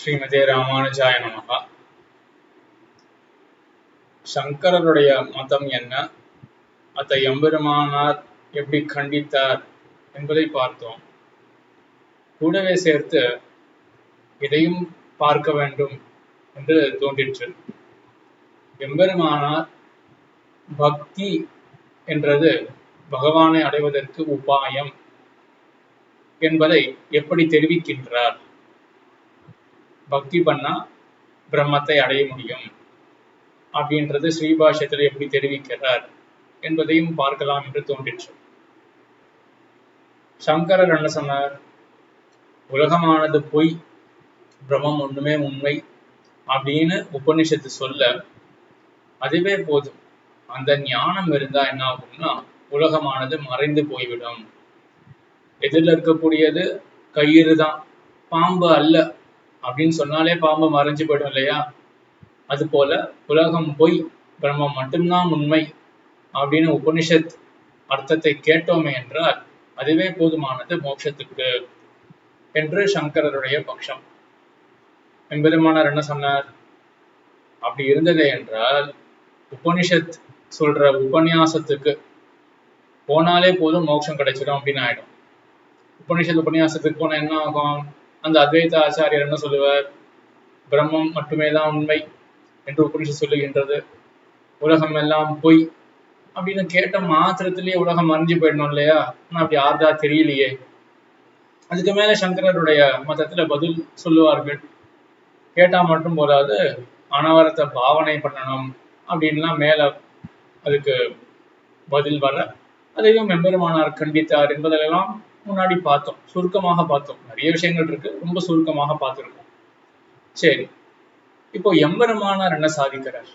ஸ்ரீமதே ராமானுஜாய நமஹ. சங்கரருடைய மதம் என்ன, அதை எம்பெருமானார் எப்படி கண்டித்தார் என்பதை பார்த்தோம். கூடவே சேர்த்து இதையும் பார்க்க வேண்டும் என்று தோன்றிற்று. எம்பெருமானார் பக்தி என்றது பகவானை அடைவதற்கு உபாயம் என்பதை எப்படி தெரிவிக்கின்றார்? பக்தி பண்ணா பிரம்மத்தை அடைய முடியும் அப்படின்றது ஸ்ரீபாஷ்யத்தில் எப்படி தெரிவிக்கிறார் என்பதையும் பார்க்கலாம் என்று தோன்றிற்று. சங்கரர் என்ன சொன்னார்? உலகமானது பொய், பிரம்மம் ஒண்ணுமே உண்மை அப்படின்னு உபனிஷத்து சொல்ல அதுவே போதும். அந்த ஞானம் இருந்தா என்ன ஆகும்னா உலகமானது மறைந்து போய்விடும். எதிரில் இருக்கக்கூடியது கயிறு தான், பாம்பு அல்ல அப்படின்னு சொன்னாலே பாம்பு மறைஞ்சு போயிடும் இல்லையா? அது போல உலகம் பொய், பிரம்மம் மட்டும்தான் உண்மை அப்படின்னு உபனிஷத் அர்த்தத்தை கேட்டோமே என்றால் அதுவே போதுமானது மோட்சத்துக்கு என்று சங்கரருடைய பட்சம். எம்பெருமானார் என்ன சொன்னார்? அப்படி இருந்ததே என்றால் உபனிஷத் சொல்ற உபன்யாசத்துக்கு போனாலே போதும் மோட்சம் கிடைச்சிடும் அப்படின்னு ஆயிடும். உபனிஷத்துக்கு போனா என்ன ஆகும்? அந்த அத்வைத ஆச்சாரியர் என்ன சொல்லுவார்? பிரம்மம் மட்டுமே தான் உண்மை என்று உபனிஷத் சொல்லுகின்றது, உலகம் எல்லாம் பொய் அப்படின்னு கேட்ட மாத்திரத்திலேயே உலகம் மறைஞ்சு போயிடணும் இல்லையா? ஆனா அப்படி யாருதா தெரியலையே. அதுக்கு மேல சங்கரருடைய மதத்துல பதில் சொல்லுவார்கள். கேட்டா மட்டும் போதாது, அனவரத்தை பாவனை பண்ணணும் அப்படின்லாம் மேல அதுக்கு பதில் வர அதையும் எம்பெருமானார் கண்டித்தார் என்பதெல்லாம் முன்னாடி பார்த்தோம், சுருக்கமாக பார்த்தோம். நிறைய விஷயங்கள் இருக்கு, ரொம்ப சுருக்கமாக பார்த்திருக்கோம். சரி, இப்போ எம்பெருமானார் என்ன சாதிக்கிறார்?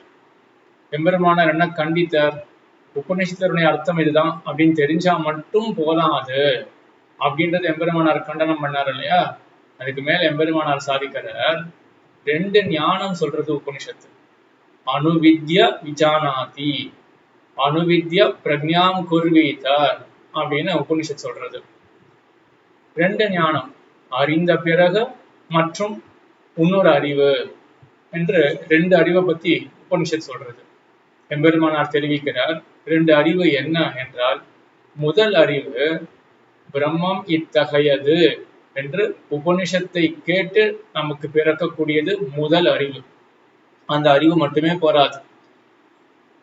எம்பெருமானார் என்ன கண்டித்தார்? உபநிஷத்தினுடைய அர்த்தம் இதுதான் அப்படின்னு தெரிஞ்சா மட்டும் போதாது அப்படின்றது எம்பெருமானார் கண்டனம் பண்ணார் இல்லையா? அதுக்கு மேல எம்பெருமானார் சாதிக்கிறார், ரெண்டு ஞானம் சொல்றது உபனிஷத்து. அணுவித்ய விஜானாதி, அணுவித்ய பிரக்ஞாம் குர்வீதார் அப்படின்னு உபனிஷத் சொல்றது. ரெண்டு ஞானம், அறிந்த பிறகு மற்றும் இன்னொரு அறிவு என்று ரெண்டு அறிவை பத்தி உபனிஷத் சொல்றது. எம்பெருமானார் தெரிவிக்கிறார், ரெண்டு அறிவு என்ன என்றால், முதல் அறிவு பிரம்மம் இத்தகையது என்று உபனிஷத்தை கேட்டு நமக்கு பிறக்கக்கூடியது முதல் அறிவு. அந்த அறிவு மட்டுமே போராது.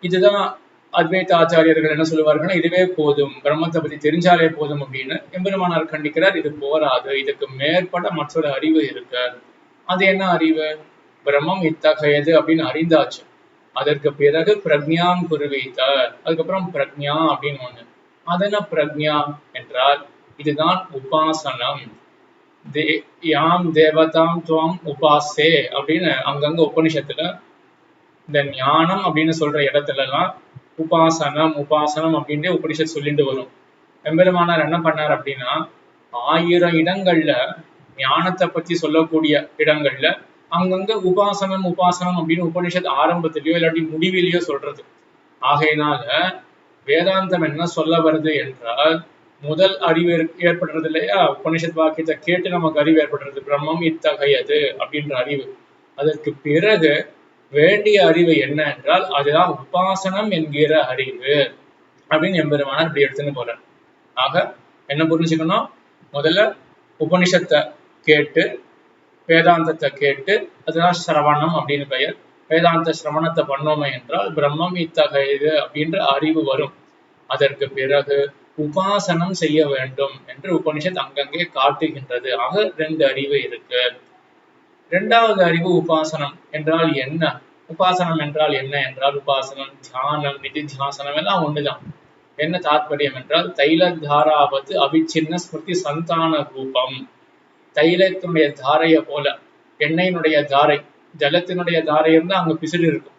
இதுதான் அத்வைத ஆச்சாரியர்கள் என்ன சொல்லுவார்கள்? இதுவே போதும், பிரம்மத்தை பத்தி தெரிஞ்சாலே போதும் அப்படின்னு எம்பெருமானார் கண்டிக்கிறார். இது போராது, இதுக்கு மேற்பட மற்றொரு அறிவு இருக்கு. அது என்ன அறிவு? பிரம்மம் இத்தகையது அப்படின்னு அறிந்தாச்சு. அதற்கு பிறகு பிரக்ஞாம் குருவீதார், அதுக்கப்புறம் பிரக்ஞா அப்படின்னு ஒண்ணு. அது என்ன பிரக்ஞா என்றால், இதுதான் உபாசனம். யாம் தேவதாம் துவம் உபாசே அப்படின்னு அங்கங்க உபனிஷத்துல இந்த ஞானம் அப்படின்னு சொல்ற இடத்துல எல்லாம் உபாசனம் உபாசனம் அப்படின்ட்டு உபனிஷத் சொல்லிட்டு வரும். எம்பெருமானார் என்ன பண்ணார் அப்படின்னா, 1000 இடங்கள்ல ஞானத்தை பத்தி சொல்லக்கூடிய இடங்கள்ல அங்கங்க உபாசனம் உபாசனம் அப்படின்னு உபனிஷத் ஆரம்பத்திலேயோ இல்லாட்டி முடிவிலேயோ சொல்றது. ஆகையினால வேதாந்தம் என்ன சொல்ல வருது என்றால், முதல் அறிவு ஏற்படுறது இல்லையா? உபனிஷத் வாக்கியத்தை கேட்டு நமக்கு அறிவு ஏற்படுறது, பிரம்மம் இத்தகையது அப்படின்ற அறிவு. அதற்கு பிறகு வேண்டிய அறிவு என்ன என்றால், அதுதான் உபாசனம் என்கிற அறிவு அப்படின்னு எம்பெருமானார் இப்படி எடுத்துன்னு போறார். ஆக என்ன புரிஞ்சுக்கணும்? முதல்ல உபனிஷத்தை கேட்டு வேதாந்தத்தை கேட்டு, அதுதான் சிரவணம் அப்படின்னு பெயர். வேதாந்த சிரவணத்தை பண்ணோமே என்றால் பிரம்மம் இத்தகையது அப்படின்ற அறிவு வரும். அதற்கு பிறகு உபாசனம் செய்ய வேண்டும் என்று உபனிஷத் அங்கங்கே காட்டுகின்றது. ஆக ரெண்டு அறிவு இருக்கு. இரண்டாவது அறிவு உபாசனம் என்றால் என்ன? உபாசனம் என்றால் என்ன என்றால், உபாசனம் தியானம் நிதித்தியாசனம் எல்லாம் ஒண்ணுதான். என்ன தாற்பயம் என்றால், தைல தாராவது அபிச்சின்ன ஸ்மிருதி சந்தான ரூபம். தைலத்தினுடைய தாரைய போல, எண்ணெயினுடைய தாரை, ஜலத்தினுடைய தாரை இருந்தா அங்க பிசிறு இருக்கும்.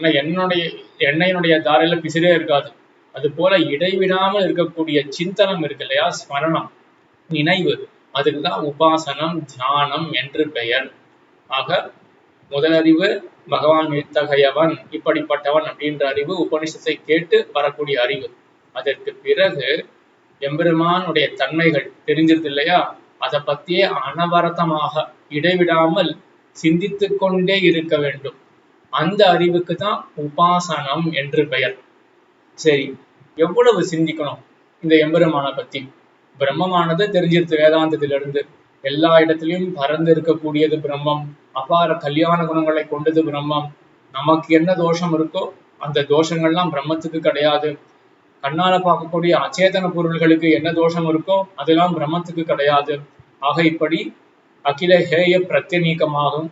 ஆனா எண்ணெயினுடைய தாரையில பிசிறே இருக்காது. அது போல இடைவிடாமல் இருக்கக்கூடிய சிந்தனம் இருக்கு இல்லையா? ஸ்மரணம், நினைவு, அதுக்குதான் உபாசனம் தியானம் என்று பெயர். ஆக முதல் அறிவு பகவான் இத்தகையவன், இப்படிப்பட்டவன் அப்படின்ற அறிவு உபனிஷத்தை கேட்டு வரக்கூடிய அறிவு. அதற்கு பிறகு எம்பெருமானுடைய தன்மைகள் தெரிஞ்சிருது இல்லையா? அதை பத்தியே அனவரதமாக இடைவிடாமல் சிந்தித்து கொண்டே இருக்க வேண்டும். அந்த அறிவுக்கு தான் உபாசனம் என்று பெயர். சரி, எவ்வளவு சிந்திக்கணும் இந்த எம்பெருமான பத்தி? பிரம்மமானது தெரிஞ்சிருது வேதாந்தத்திலிருந்து. எல்லா இடத்திலையும் பறந்து இருக்கக்கூடியது பிரம்மம். அபார கல்யாண குணங்களை கொண்டது பிரம்மம். நமக்கு என்ன தோஷம் இருக்கோ அந்த தோஷங்கள்லாம் பிரம்மத்துக்கு கிடையாது. கண்ணால பார்க்கக்கூடிய அச்சேதன பொருள்களுக்கு என்ன தோஷம் இருக்கோ அதெல்லாம் பிரம்மத்துக்கு கிடையாது. ஆக இப்படி அகில ஹேய பிரத்யநீக்கமாகவும்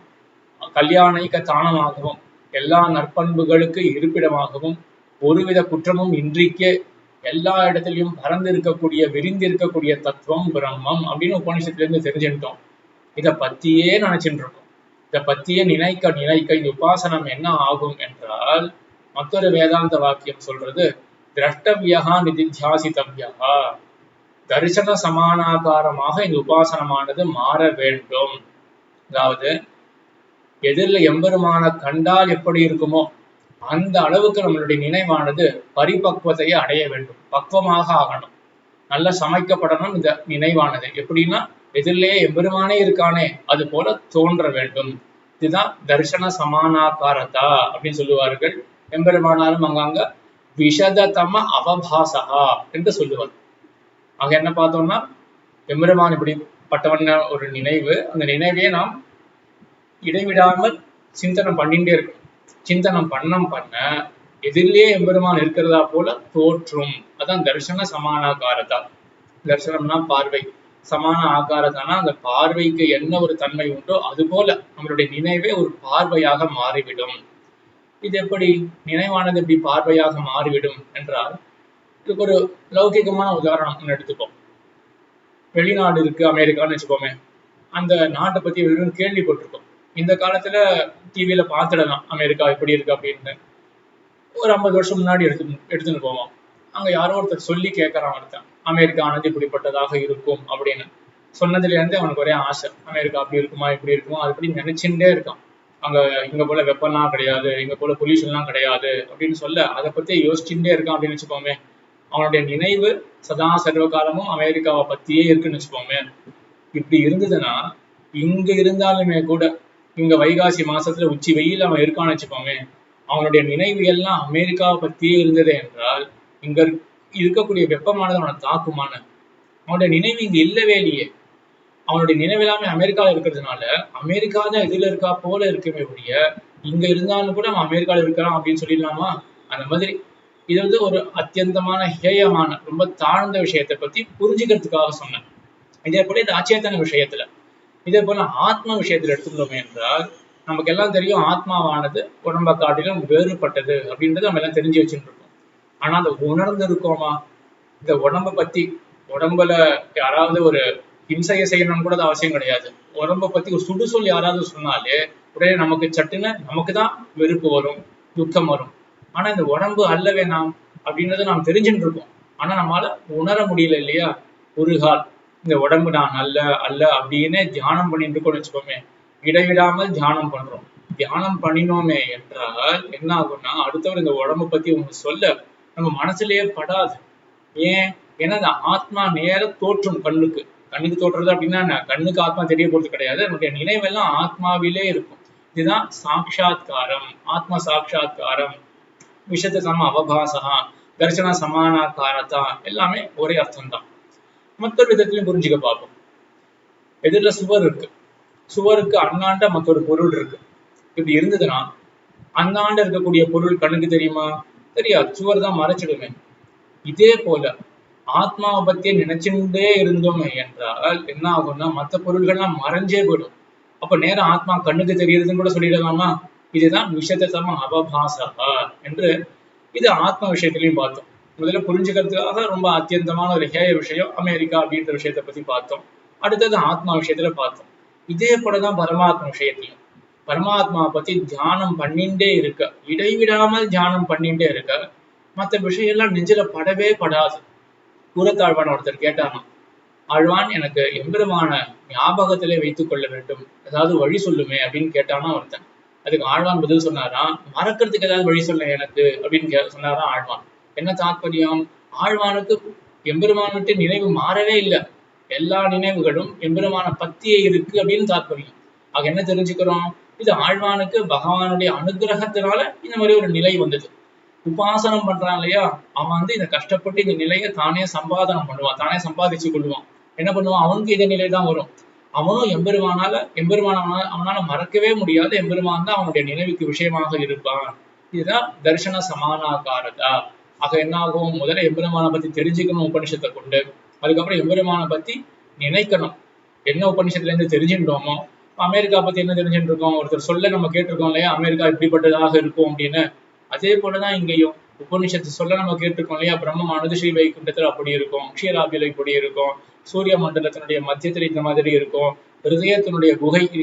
கல்யாணிக தானமாகவும் எல்லா நற்பண்புகளுக்கு இருப்பிடமாகவும் ஒருவித குற்றமும் இன்றிக்கே எல்லா இடத்திலையும் பறந்து இருக்கக்கூடிய விரிந்திருக்கக்கூடிய தத்துவம் பிரம்மம் அப்படின்னு உபநிஷத்துல இருந்து தெரிஞ்சுட்டோம். இதை பத்தியே நினைச்சுட்டு இருக்கோம். இதை பத்தியே நினைக்க நினைக்க இந்த உபாசனம் என்ன ஆகும் என்றால், மற்றொரு வேதாந்த வாக்கியம் சொல்றது, திரஷ்டவியா நிதித்தியாசித்தவ்யா, தரிசன சமானாகாரமாக இந்த உபாசனமானது மாற வேண்டும். அதாவது எதிரில் எம்பெருமான கண்டால் எப்படி இருக்குமோ அந்த அளவுக்கு நம்மளுடைய நினைவானது பரிபக்குவத்தையே அடைய வேண்டும். பக்குவமாக ஆகணும், நல்லா சமைக்கப்படணும். இந்த நினைவானது எப்படின்னா, எதிரிலேயே எம்பெருமானே இருக்கானே அது போல தோன்ற வேண்டும். இதுதான் தரிசன சமானாகாரதா அப்படின்னு சொல்லுவார்கள். எம்பெருமானாலும் அங்கங்க விஷததம அவபாசகா என்று சொல்லுவார். ஆக என்ன பார்த்தோம்னா, எம்பெருமான் இப்படிப்பட்டவன ஒரு நினைவு, அந்த நினைவையே நாம் இடைவிடாமல் சிந்தனம் பண்ணிட்டே இருக்கும். சிந்தனம் பண்ண எதிரிலேயே எம்பெருமான் இருக்கிறதா போல தோற்றும். அதான் தரிசன சமானாகாரதா. தரிசனம்னா பார்வை, சமான ஆகாரத்தானா அந்த பார்வைக்கு என்ன ஒரு தன்மை உண்டோ அது போல நம்மளுடைய நினைவே ஒரு பார்வையாக மாறிவிடும். இது எப்படி நினைவானது எப்படி பார்வையாக மாறிவிடும் என்றால், இதுக்கு ஒரு லௌகிகமான உதாரணம் எடுத்துப்போம். வெளிநாடு இருக்கு, அமெரிக்கான்னு வச்சுப்போமே. அந்த நாட்டை பத்தி வெறும் கேள்விப்பட்டிருக்கோம். இந்த காலத்துல டிவியில பார்த்துடலாம் அமெரிக்கா எப்படி இருக்கு அப்படின்னு. ஒரு 50 வருஷம் முன்னாடி எடுத்துன்னு போவோம். அங்க யாரோ ஒருத்தர் சொல்லி கேட்கறான் ஒருத்தன், அமெரிக்கா ஆனது இப்படிப்பட்டதாக இருக்கும் அப்படின்னு. சொன்னதுல இருந்து அவனுக்கு ஒரே ஆசை, அமெரிக்கா அப்படி இருக்குமா இப்படி இருக்குமா அது அப்படி நினைச்சுட்டே இருக்கான். அங்க இங்க போல வெப்பம்லாம் கிடையாது, இங்க போல பொல்யூஷன்லாம் கிடையாது அப்படின்னு சொல்ல அதை பத்தி யோசிச்சுட்டே இருக்கான் அப்படின்னு வச்சுப்போமே. அவனுடைய நினைவு சதா சர்வ காலமும் அமெரிக்காவை பத்தியே இருக்குன்னு வச்சுப்போமே. இப்படி இருந்ததுன்னா இங்க இருந்தாலுமே கூட, இங்க வைகாசி மாசத்துல உச்சி வெயில் அவன் இருக்கான்னு வச்சுப்போமே, அவனுடைய நினைவு எல்லாம் அமெரிக்காவை பத்தியே இருந்தது என்றால் இங்க இருக்கக்கூடிய வெப்பமானது அவனை தாக்குமான. அவனுடைய நினைவு இங்க இல்லவே இல்லையே. அவனுடைய நினைவு எல்லாமே அமெரிக்காவில் இருக்கிறதுனால அமெரிக்கா தான் இதுல இருக்கா போல இருக்குமே ஒழிய, இங்க இருந்தாலும் கூட அவன் அமெரிக்காவில் இருக்கலாம் அப்படின்னு சொல்லிடலாமா? அந்த மாதிரி இது ஒரு அத்தியந்தமான ஹேயமான ரொம்ப தாழ்ந்த விஷயத்தை பத்தி புரிஞ்சுக்கிறதுக்காக சொன்னேன். இதே போல இந்த அச்சேதன விஷயத்துல, இதே போல ஆத்ம விஷயத்துல எடுத்துக்கிட்டோமே என்றால், நமக்கு எல்லாம் தெரியும் ஆத்மாவானது உடம்ப காட்டிலும் வேறுபட்டது அப்படின்றது நம்ம எல்லாம் தெரிஞ்சு வச்சுட்டு இருக்கோம். ஆனா அதை உணர்ந்து இருக்கோமா? இந்த உடம்ப பத்தி, உடம்புல யாராவது ஒரு ஹிம்சையை செய்யணும்னு கூட அது அவசியம் கிடையாது. உடம்ப பத்தி ஒரு சுடுசொல் யாராவது சொன்னாலே உடனே நமக்கு சட்டுன்னு நமக்கு தான் வெறுப்பு வரும், துக்கம் வரும். ஆனா இந்த உடம்பு அல்லவே நாம் அப்படின்றத நாம் தெரிஞ்சுட்டு இருக்கோம். ஆனா நம்மளால உணர முடியல இல்லையா? ஒரு கால் இந்த உடம்பு நான் அல்ல அல்ல அப்படின்னு தியானம் பண்ணிட்டு இருக்கோம்னு வச்சுக்கோமே, இடைவிடாமல் தியானம் பண்றோம். தியானம் பண்ணினோமே என்றால் என்ன ஆகும்னா, அடுத்தவர் இந்த உடம்பை பத்தி ஒண்ணு சொல்ல நம்ம மனசுலயே படாது. ஏன்? ஏன்னா இந்த ஆத்மா நேர தோற்றும் கண்ணுக்கு. கண்ணுக்கு தோற்றுறது அப்படின்னா கண்ணுக்கு ஆத்மா தெரிய போறது கிடையாது. நம்முடைய நினைவெல்லாம் ஆத்மாவிலே இருக்கும். இதுதான் சாட்சாத்காரம், ஆத்ம சாட்சாத்காரம். விஷத சம அவபாசகா, தரிசன சமானாகாரத்தா, எல்லாமே ஒரே அர்த்தம் தான். மற்றொரு விதத்திலையும் புரிஞ்சுக்க பார்ப்போம். எதிரில சுவர் இருக்கு, சுவருக்கு அண்ணாண்ட மற்றொரு பொருள் இருக்கு. இப்படி இருந்ததுன்னா அண்ணாண்ட இருக்கக்கூடிய பொருள் கண்ணுக்கு தெரியுமா? தெரியாது, சுவர் தான் மறைச்சிடுமே. இதே போல ஆத்மாவை பத்தியே நினைச்சுட்டே இருந்தோம் என்றால் என்ன ஆகும்னா, மற்ற பொருள்கள்லாம் மறைஞ்சே போயிடும். அப்ப நேரம் ஆத்மா கண்ணுக்கு தெரியுதுன்னு கூட சொல்லிடலாமா? இதுதான் விஷத சம அவபாசகா என்று இது ஆத்ம விஷயத்திலையும் பார்த்தோம். முதல்ல புரிஞ்சுக்கிறதுக்காக ரொம்ப அத்தியந்தமான ஒரு ஹேய விஷயம் அமெரிக்கா அப்படின்ற விஷயத்தை பத்தி பார்த்தோம். அடுத்தது ஆத்மா விஷயத்துல பார்த்தோம். இதே போலதான் பரமாத்மா விஷயத்திலையும். பரமாத்மா பத்தி தியானம் பண்ணிட்டே இருக்க, இடைவிடாமல் தியானம் பண்ணிட்டே இருக்க, மற்ற விஷயம் எல்லாம் நெஞ்சில படவே படாது. கூறத்தாழ்வான் ஒருத்தர் கேட்டாராம், ஆழ்வான் எனக்கு எம்பெருமான ஞாபகத்திலே வைத்துக் கொள்ள வேண்டும், ஏதாவது வழி சொல்லுமே அப்படின்னு கேட்டானா ஒருத்தன். அதுக்கு ஆழ்வான் பதில் சொன்னாராம், மறக்கிறதுக்கு ஏதாவது வழி சொல்ல எனக்கு அப்படின்னு சொன்னாராம் ஆழ்வான். என்ன தாற்பயம்? ஆழ்வானுக்கு எம்பெருமான் விட்டு நினைவு மாறவே இல்லை, எல்லா நினைவுகளும் எம்பெருமான பத்தியே இருக்கு அப்படின்னு தாற்பயம். ஆக என்ன தெரிஞ்சுக்கிறோம்? இது ஆழ்வானுக்கு பகவானுடைய அனுகிரகத்தினால இந்த மாதிரி ஒரு நிலை வந்தது. உபாசனம் பண்றான் இல்லையா, அவன் வந்து இதை கஷ்டப்பட்டு இந்த நிலையை தானே சம்பாதனம் பண்ணுவான், தானே சம்பாதிச்சு கொள்ளுவான். என்ன பண்ணுவான்? அவனுக்கு இதே நிலை தான் வரும். அவனும் எம்பெருமான அவனால மறக்கவே முடியாது. எம்பெருமான் தான் அவனுடைய நினைவுக்கு விஷயமாக இருப்பான். இதுதான் தர்சன சமானாகாரதா. ஆக என்ன ஆகும்? முதல்ல எம்பெருமானை பத்தி தெரிஞ்சுக்கணும் உபனிஷத்தை கொண்டு. அதுக்கப்புறம் எம்பெருமானை பத்தி நினைக்கணும். என்ன உபனிஷத்துல இருந்து தெரிஞ்சுட்டோமோ, அமெரிக்கா பத்தி என்ன தெரிஞ்சுட்டு இருக்கோம், ஒருத்தர் சொல்ல நம்ம கேட்டிருக்கோம் இல்லையா, அமெரிக்கா இப்படிப்பட்டதாக இருக்கும் அப்படின்னு. அதே போலதான் இங்கேயும் உபனிஷத்து சொல்ல நம்ம கேட்டிருக்கோம் இல்லையா, பிரம்மமானது ஸ்ரீ வைகுண்டத்துல அப்படி இருக்கும், க்ஷீராபில இப்படி இருக்கும், சூரிய மண்டலத்தினுடைய மத்தியத்தில் இந்த மாதிரி இருக்கும், ஹிருதயத்தினுடைய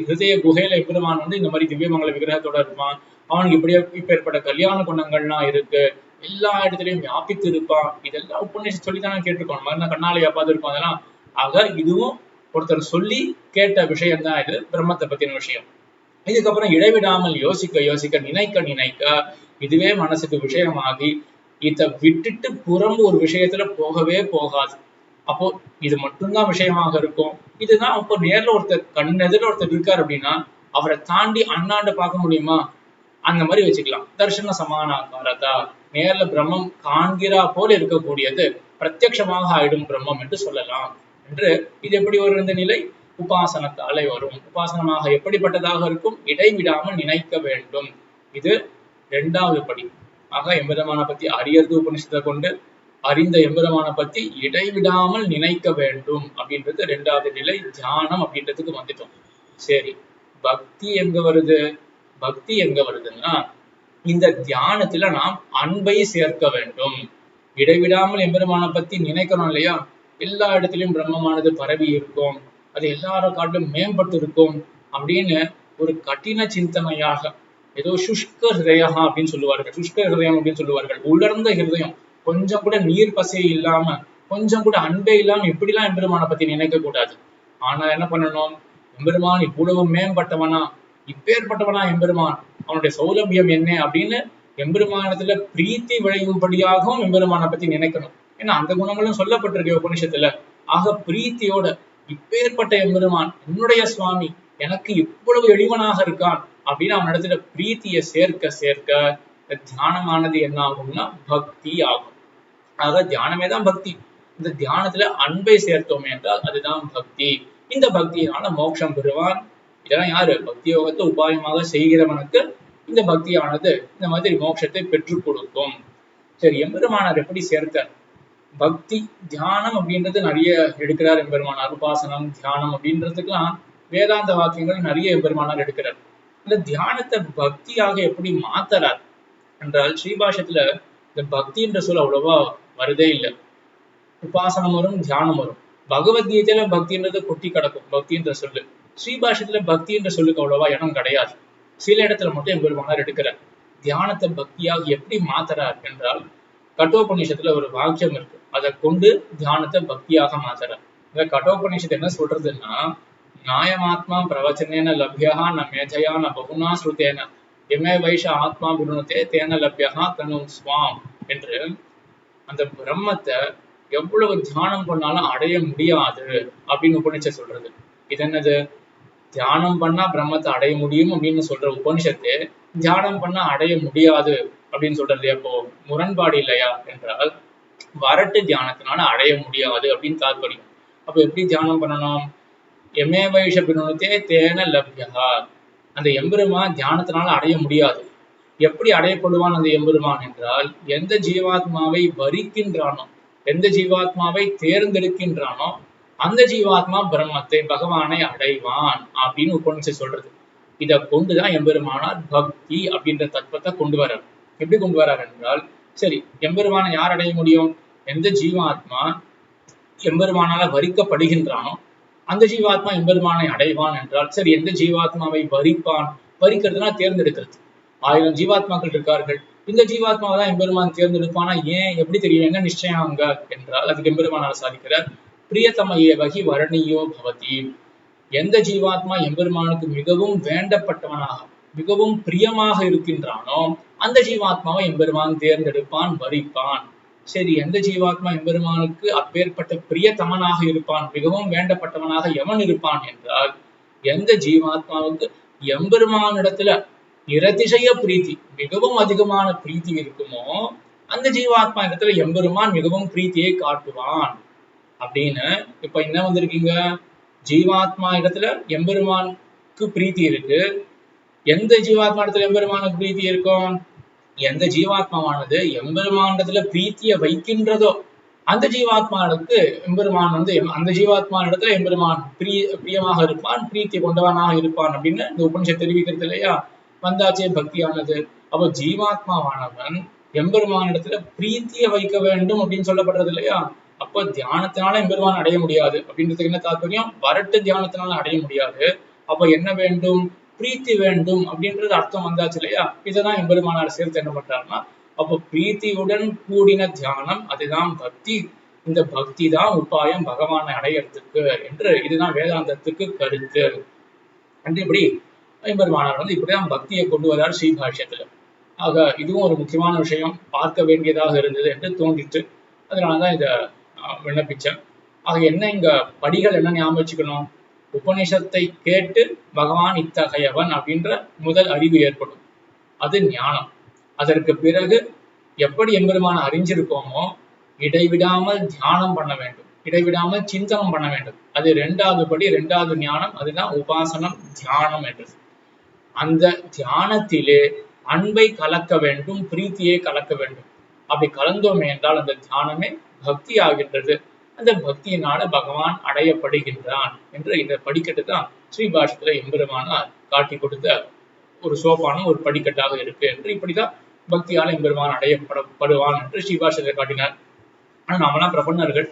ஹிருதய குகையில எம்பெருமான் வந்து இந்த மாதிரி திவ்யமங்கல விக்கிரகத்தோட இருப்பான், அவனுக்கு இப்ப ஏற்பட்ட கல்யாண குணங்கள்லாம் இருக்கு, எல்லா இடத்துலயும் வியாபித்து இருப்பான். இதெல்லாம் உபநிஷத்து சொல்லித்தானே கேட்டிருக்கோம், நம்ம என்ன கண்ணாலையா பார்த்துருக்கோம் அதெல்லாம். ஆக இதுவும் ஒருத்தர் சொல்லி கேட்ட விஷயம் தான் இது, பிரம்மத்தை பத்தின விஷயம். இதுக்கப்புறம் இடைவிடாமல் யோசிக்க நினைக்க இதுவே மனசுக்கு விஷயமாகி இதை விட்டுட்டு புறம் ஒரு விஷயத்துல போகவே போகாது. அப்போ இது மட்டும்தான் விஷயமாக இருக்கும். இதுதான் அப்போ நேர்ல ஒருத்தர் கண்ணெதிர ஒருத்தர் இருக்காரு அப்படின்னா அவரை தாண்டி அண்ணாண்ட பார்க்க முடியுமா? அந்த மாதிரி வச்சுக்கலாம். தர்ஷன சமானாகாரதா, நேர்ல பிரம்மம் காண்கிறா போல இருக்கக்கூடியது பிரத்யட்சமாக ஆயிடும் பிரம்மம் என்று சொல்லலாம். என்று இது எப்படி ஒரு இந்த நிலை? உபாசனத்தாலே வரும். உபாசனமாக எப்படிப்பட்டதாக இருக்கும்? இடைவிடாமல் நினைக்க வேண்டும். இது 2வது படி. ஆக எம்பெருமான பத்தி அறியறது உபனிஷத்தை கொண்டு, அறிந்த எம்பெருமான பத்தி இடைவிடாமல் நினைக்க வேண்டும் அப்படின்றது 2வது நிலை. தியானம் அப்படின்றதுக்கு வந்துட்டோம். சரி, பக்தி எங்க வருது? பக்தி எங்க வருதுன்னா, இந்த தியானத்துல நாம் அன்பை சேர்க்க வேண்டும். இடைவிடாமல் எம்பெருமான பத்தி நினைக்கணும் இல்லையா, எல்லா இடத்திலும் பிரம்மமானது பரவி இருக்கும், அது எல்லாரும் காட்டிலும் மேம்பட்டு இருக்கும் அப்படின்னு ஒரு கடின சிந்தனையாக, ஏதோ சுஷ்க ஹிருதயா அப்படின்னு சொல்லுவார்கள், சுஷ்க ஹிருதயம் அப்படின்னு சொல்லுவார்கள், உலர்ந்த ஹிருதயம், கொஞ்சம் கூட நீர் பசை இல்லாம, கொஞ்சம் கூட அன்பே இல்லாம இப்படிலாம் எம்பெருமானை பத்தி நினைக்க கூடாது. ஆனா என்ன பண்ணணும்? எம்பெருமான் இவ்வளவு மேம்பட்டவனா, இப்பேற்பட்டவனா எம்பெருமான், அவனுடைய சௌலபியம் என்ன அப்படின்னு எம்பெருமானத்துல பிரீத்தி விளையும்படியாகவும் எம்பெருமானை பத்தி நினைக்கணும். ஏன்னா அந்த குணங்களும் சொல்லப்பட்டிருக்கு உபனிஷத்துல. ஆக பிரீத்தியோட இப்பேற்பட்ட எம்பெருமான் என்னுடைய சுவாமி, எனக்கு இவ்வளவு எளிவனாக இருக்கான் அப்படின்னு அவனிடத்துல பிரீத்தியை சேர்க்க தியானமானது என்ன ஆகும்னா பக்தி ஆகும். ஆக தியானமே தான் பக்தி. இந்த தியானத்துல அன்பை சேர்த்தோம் என்றால் அதுதான் பக்தி. இந்த பக்தியினால மோட்சம் பெறுவான். இதெல்லாம் யாரு? பக்தி யோகத்தை உபாயமாக செய்கிறவனுக்கு இந்த பக்தியானது இந்த மாதிரி மோட்சத்தை பெற்றுக் கொடுக்கும். சரி, எம்பெருமானார் எப்படி சேர்த்தார்? பக்தி தியானம் அப்படின்றது நிறைய எடுக்கிறார் எம்பெருமானார். உபாசனம் தியானம் அப்படின்றதுக்கெல்லாம் வேதாந்த வாக்கியங்கள் நிறைய எம்பெருமானார் எடுக்கிறார். இந்த தியானத்தை பக்தியாக எப்படி மாத்தறார் என்றால், ஸ்ரீபாஷத்துல இந்த பக்தின்ற சொல் அவ்வளவா வருதே இல்லை. உபாசனம் வரும், தியானம் வரும். பகவத்கீதையில பக்தின்றது கொட்டி கிடக்கும் பக்தின்ற சொல்லு. ஸ்ரீபாஷத்துல பக்தின்ற சொல்லுக்கு அவ்வளவா இடம் கிடையாது. சில இடத்துல மட்டும் எம்பெருமானார் எடுக்கிறார். தியானத்தை பக்தியாக எப்படி மாத்துறார் என்றால், கட்டோபநிஷத்துல ஒரு வாக்கியம் இருக்கு, அதை கொண்டு தியானத்தை பக்தியாக மாத்துறார். இந்த கட்டோபநிஷத்து என்ன சொல்றதுன்னா, நாயமாத்மா பிரவச்சனேன லப்யா ந மேதையா ந பகுனா ஸ்ருதேன எமே வைஷ ஆத்மா குருணத்தே தேன லப்யா தனு ஸ்வாம் என்று அந்த பிரம்மத்தை எவ்வளவு தியானம் பண்ணாலும் அடைய முடியாது அப்படின்னு உபனிஷத்து சொல்றது. இது என்னது? தியானம் பண்ணா பிரம்மத்தை அடைய முடியும் அப்படின்னு சொல்ற உபனிஷத்து தியானம் பண்ணா அடைய முடியாது அப்படின்னு சொல்றது அப்போ முரண்பாடு இல்லையா என்றால், வரட்டு தியானத்தினால அடைய முடியாது அப்படின்னு தாற்பயம். அப்ப எப்படி தியானம் பண்ணணும்? எமே வைஷ பிரணத்தே தேன லப்யா, அந்த எம்பெருமான் தியானத்தினால அடைய முடியாது. எப்படி அடையப்படுவான் அந்த எம்பெருமான் என்றால், எந்த ஜீவாத்மாவை வரிக்கின்றானோ, எந்த ஜீவாத்மாவை தேர்ந்தெடுக்கின்றானோ அந்த ஜீவாத்மா பிரம்மத்தை பகவானை அடைவான் அப்படின்னு உபனிஷத்து சொல்றது. இதை கொண்டுதான் எம்பெருமானார் பக்தி அப்படின்ற தத்துவத்தை கொண்டு வர்றார். எப்படி கொண்டு வர்றார் என்றால், சரி, எம்பெருமானை யார் அடைய முடியும்? எந்த ஜீவாத்மா எம்பெருமானால வரிக்கப்படுகின்றானோ அந்த ஜீவாத்மா எம்பெருமானை அடைவான் என்றால், சரி, எந்த ஜீவாத்மாவை வரிப்பான்? வரிக்கிறதுனா தேர்ந்தெடுக்கிறது. 1000 ஜீவாத்மாக்கள் இருக்கார்கள், இந்த ஜீவாத்மாவை தான் எம்பெருமான் தேர்ந்தெடுப்பானா? ஏன்? எப்படி தெரியும்? என்ன நிச்சயம் அங்க என்றால், அதுக்கு எம்பெருமானார் சாதிக்கிறார், பிரியத்தமையே வகி வரணீயோ பவதி. எந்த ஜீவாத்மா எம்பெருமானுக்கு மிகவும் வேண்டப்பட்டவனாக, மிகவும் பிரியமாக இருக்கின்றானோ அந்த ஜீவாத்மாவை எம்பெருமான் தேர்ந்தெடுப்பான், வரிப்பான். சரி, எந்த ஜீவாத்மா எம்பெருமானுக்கு அப்பேற்பட்ட பிரியத்தமனாக இருப்பான், மிகவும் வேண்டப்பட்டவனாக எவன் இருப்பான் என்றால், எந்த ஜீவாத்மாவுக்கு எம்பெருமானிடத்துல நிரதிசய பிரீத்தி, மிகவும் அதிகமான பிரீத்தி இருக்குமோ அந்த ஜீவாத்மா இடத்துல எம்பெருமான் மிகவும் பிரீத்தியை காட்டுவான் அப்படின்னு. இப்ப என்ன வந்திருக்கீங்க, ஜீவாத்மா இடத்துல எம்பெருமானுக்கு பிரீத்தி இருக்கு. எந்த ஜீவாத்மா இடத்துல எம்பெருமானுக்கு பிரீத்தி இருக்கும்? எந்த ஜீவாத்மாவானது எம்பெருமானிடத்துல பிரீத்திய வைக்கின்றதோ அந்த ஜீவாத்மாவுக்கு எம்பெருமான் அந்த ஜீவாத்மா இடத்துல எம்பெருமான் பிரியமாக இருப்பான், பிரீத்தி கொண்டவனாக இருப்பான் அப்படின்னு இந்த உபனிஷத் தெரிவிக்கிறது இல்லையா? வந்தாச்சே பக்தியானது. அப்போ ஜீவாத்மாவானவன் எம்பெருமானிடத்துல பிரீத்திய வைக்க வேண்டும் அப்படின்னு சொல்லப்படுறது இல்லையா? அப்போ தியானத்தினால எம்பெருமான் அடைய முடியாது அப்படின்றதுக்கு என்ன தாற்பயம்? வரட்டு தியானத்தினால அடைய முடியாது. அப்ப என்ன வேண்டும்? பிரீத்தி வேண்டும் அப்படின்றது அர்த்தம் வந்தாச்சு இல்லையா? இதுதான் எம்பெருமானார் சேர்த்து என்ன பண்றாருன்னா, அப்போ பிரீத்தியுடன் கூடின தியானம் அதுதான் பக்தி. இந்த பக்தி தான் உபாயம் பகவானை அடையறதுக்கு என்று இதுதான் வேதாந்தத்துக்கு கருத்து என்று இப்படி எம்பெருமானார் இப்படிதான் பக்தியை கொண்டு வரார் ஸ்ரீபாஷ்யத்துல. ஆக இதுவும் ஒரு முக்கியமான விஷயம், பார்க்க வேண்டியதாக இருந்தது என்று தோன்றிட்டு அதனாலதான் இதை விண்ணப்பிச்சேன். ஆக என்ன இங்க படிகள் என்ன ஞாபகம் வச்சுக்கணும்? உபநிஷத்தை கேட்டு பகவான் இத்தகையவன் அப்படின்ற முதல் அறிவு ஏற்படும், அது ஞானம். அதற்கு பிறகு எப்படி எம்பெருமான அறிஞ்சிருக்கோமோ இடைவிடாமல் தியானம் பண்ண வேண்டும், இடைவிடாமல் சிந்தனம் பண்ண வேண்டும். அது இரண்டாவது படி, இரண்டாவது ஞானம், அதுதான் உபாசனம் தியானம் என்றது. அந்த தியானத்திலே அன்பை கலக்க வேண்டும், பிரீத்தியை கலக்க வேண்டும். அப்படி கலந்தோமே என்றால் அந்த தியானமே பக்தி ஆகின்றது. அந்த பக்தியினால பகவான் அடையப்படுகின்றான் என்று இந்த படிக்கட்டு தான் ஸ்ரீபாஷ்யத்துல எம்பெருமானார் காட்டி கொடுத்த ஒரு சோபானம், ஒரு படிக்கட்டாக இருக்கு என்று இப்படிதான் பக்தியால எம்பெருமான் அடையப்படுவான் என்று ஸ்ரீபாஷ்யத்தை காட்டினார். ஆனா நாமெல்லாம் பிரபன்னர்கள்,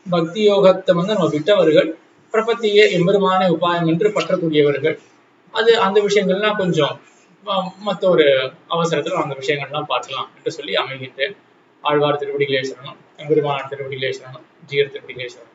பக்தி யோகத்தை நம்ம விட்டவர்கள், பிரபத்தியே எம்பெருமான உபாயம் என்று பற்றக்கூடியவர்கள். அது அந்த விஷயங்கள்லாம் கொஞ்சம் மற்ற ஒரு அவசரத்துல அந்த விஷயங்கள்லாம் பார்க்கலாம் என்று சொல்லி அமைகின்றேன். ஆழ்வார் திருவடிகளே சரணம், எம்பெருமானார் திருவடிகளே சரணம், ஜீயர் திருவடிகளே சரணம்.